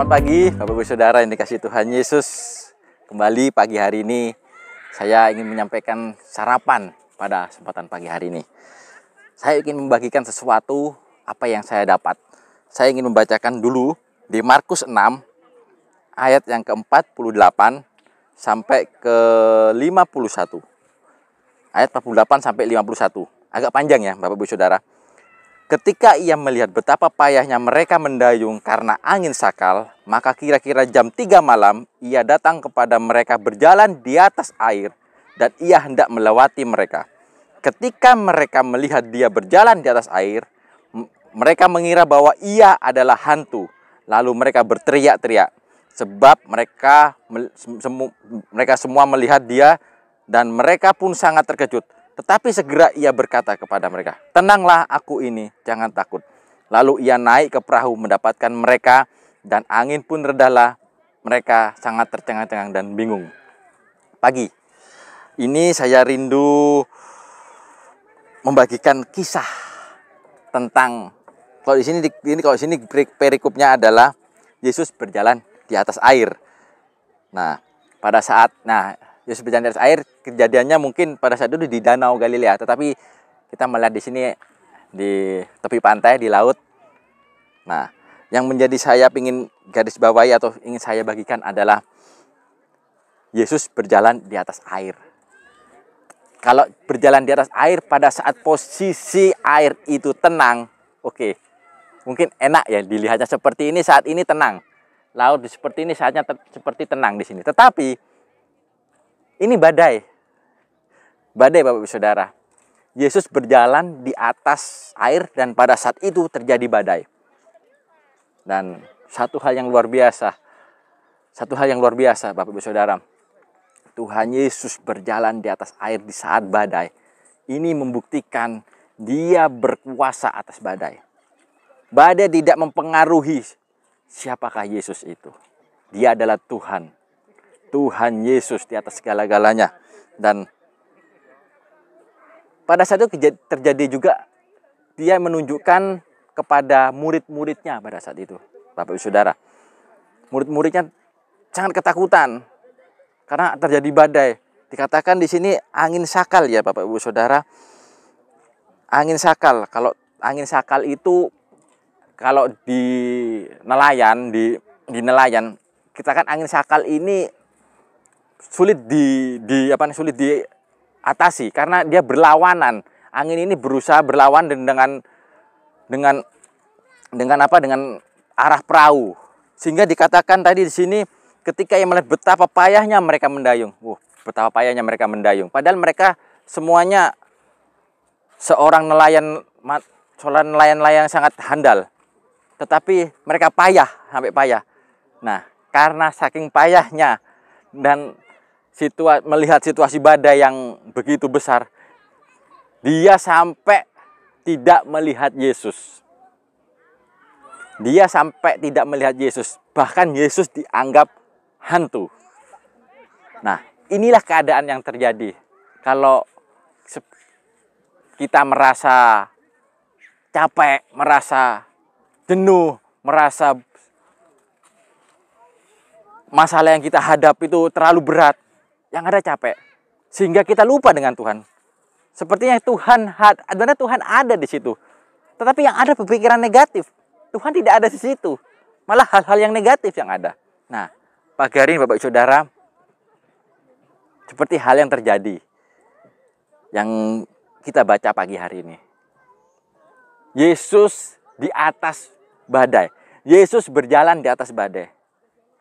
Selamat pagi Bapak Ibu Saudara yang dikasihi Tuhan Yesus. Kembali pagi hari ini saya ingin menyampaikan sarapan pada kesempatan pagi hari ini. Saya ingin membagikan sesuatu apa yang saya dapat. Saya ingin membacakan dulu di Markus 6 ayat yang ke-48 sampai ke-51. Ayat 48 sampai 51. Agak panjang ya Bapak Ibu Saudara. Ketika ia melihat betapa payahnya mereka mendayung karena angin sakal, maka kira-kira jam 3 malam ia datang kepada mereka berjalan di atas air dan ia hendak melewati mereka. Ketika mereka melihat dia berjalan di atas air, mereka mengira bahwa ia adalah hantu. Lalu mereka berteriak-teriak sebab mereka semua melihat dia dan mereka pun sangat terkejut. Tetapi segera ia berkata kepada mereka, "Tenanglah, aku ini, jangan takut." Lalu ia naik ke perahu mendapatkan mereka, dan angin pun redahlah. Mereka sangat tercengang-cengang dan bingung. Pagi ini saya rindu membagikan kisah tentang, kalau di sini perikopnya adalah Yesus berjalan di atas air. Yesus berjalan di atas air, kejadiannya mungkin pada saat itu di Danau Galilea, tetapi kita melihat di sini di tepi pantai, di laut. Nah, yang menjadi saya ingin garis bawahi atau ingin saya bagikan adalah Yesus berjalan di atas air. Kalau berjalan di atas air pada saat posisi air itu tenang, oke. Mungkin enak ya dilihatnya seperti ini, saat ini tenang. Laut seperti ini saatnya seperti tenang di sini. Tetapi ini badai Bapak Ibu Saudara. Yesus berjalan di atas air dan pada saat itu terjadi badai. Dan satu hal yang luar biasa Bapak Ibu Saudara. Tuhan Yesus berjalan di atas air di saat badai. Ini membuktikan dia berkuasa atas badai. Badai tidak mempengaruhi siapakah Yesus itu. Dia adalah Tuhan. Tuhan Yesus di atas segala-galanya. Dan pada saat itu terjadi juga, dia menunjukkan kepada murid-muridnya pada saat itu, Bapak Ibu Saudara. Murid-muridnya sangat ketakutan karena terjadi badai. Dikatakan di sini angin sakal ya Bapak Ibu Saudara. Angin sakal. Kalau angin sakal itu kalau di nelayan, di nelayan, kita kan angin sakal ini sulit diatasi karena dia berlawanan. Angin ini berusaha berlawan dengan arah perahu. Sehingga dikatakan tadi di sini ketika ia melihat betapa payahnya mereka mendayung. Betapa payahnya mereka mendayung. Padahal mereka semuanya seorang nelayan yang sangat handal. Tetapi mereka sampai payah. Nah, karena saking payahnya dan melihat situasi badai yang begitu besar, dia sampai tidak melihat Yesus. Bahkan Yesus dianggap hantu. Nah, inilah keadaan yang terjadi. Kalau kita merasa capek, merasa jenuh, merasa masalah yang kita hadapi itu terlalu berat, yang ada capek, sehingga kita lupa dengan Tuhan. Sepertinya Tuhan ada di situ, tetapi yang ada pemikiran negatif. Tuhan tidak ada di situ, malah hal-hal yang negatif yang ada. Nah, pagi hari ini Bapak Ibu Saudara, seperti hal yang terjadi yang kita baca pagi hari ini. Yesus di atas badai. Yesus berjalan di atas badai.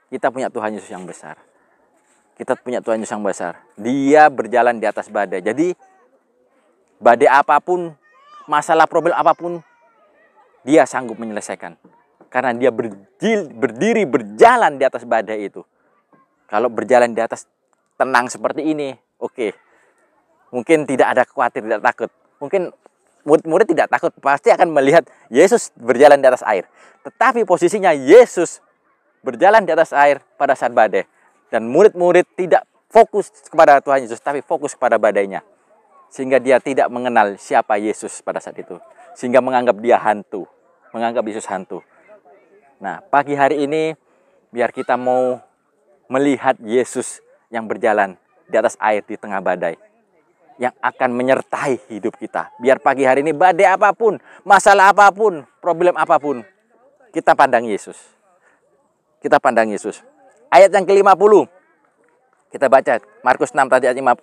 Kita punya Tuhan Yesus yang besar. Dia berjalan di atas badai. Jadi badai apapun, masalah problem apapun, dia sanggup menyelesaikan. Karena dia berdiri berjalan di atas badai itu. Kalau berjalan di atas tenang seperti ini, oke. Mungkin tidak ada khawatir, tidak takut. Mungkin murid-murid tidak takut, pasti akan melihat Yesus berjalan di atas air. Tetapi posisinya Yesus berjalan di atas air pada saat badai. Dan murid-murid tidak fokus kepada Tuhan Yesus, tapi fokus kepada badainya. Sehingga dia tidak mengenal siapa Yesus pada saat itu. Sehingga menganggap dia hantu. Menganggap Yesus hantu. Nah, pagi hari ini biar kita mau melihat Yesus yang berjalan di atas air di tengah badai, yang akan menyertai hidup kita. Biar pagi hari ini badai apapun, masalah apapun, problem apapun, kita pandang Yesus. Kita pandang Yesus. Ayat yang ke-50. Kita baca Markus 6 tadi ayat 50.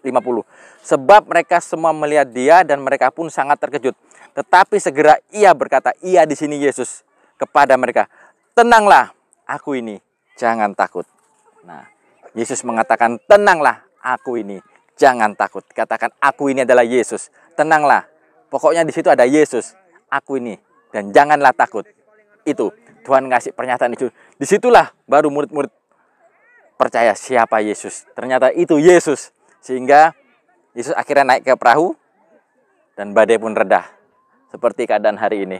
Sebab mereka semua melihat dia dan mereka pun sangat terkejut. Tetapi segera ia berkata, ia di sini Yesus, kepada mereka, tenanglah, aku ini, jangan takut. Nah, Yesus mengatakan, tenanglah, aku ini, jangan takut. Katakan, aku ini adalah Yesus. Tenanglah. Pokoknya di situ ada Yesus. Aku ini. Dan janganlah takut. Itu. Tuhan ngasih pernyataan itu. Disitulah baru murid-murid percaya siapa Yesus. Ternyata itu Yesus. Sehingga Yesus akhirnya naik ke perahu. Dan badai pun reda. Seperti keadaan hari ini.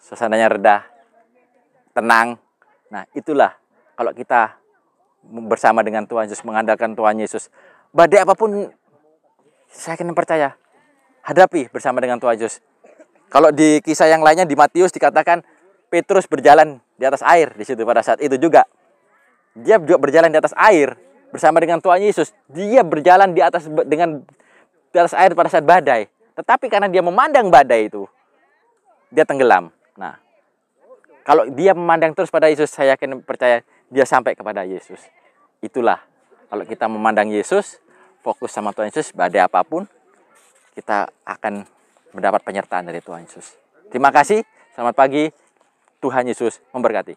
Suasananya reda. Tenang. Nah, itulah kalau kita bersama dengan Tuhan Yesus, mengandalkan Tuhan Yesus, badai apapun saya akan percaya hadapi bersama dengan Tuhan Yesus. Kalau di kisah yang lainnya di Matius dikatakan Petrus berjalan di atas air di situ pada saat itu juga. Dia juga berjalan di atas air bersama dengan Tuhan Yesus. Dia berjalan di atas air pada saat badai. Tetapi karena dia memandang badai itu, dia tenggelam. Nah, kalau dia memandang terus pada Yesus, saya yakin percaya dia sampai kepada Yesus. Itulah, kalau kita memandang Yesus, fokus sama Tuhan Yesus, badai apapun, kita akan mendapat penyertaan dari Tuhan Yesus. Terima kasih, selamat pagi, Tuhan Yesus memberkati.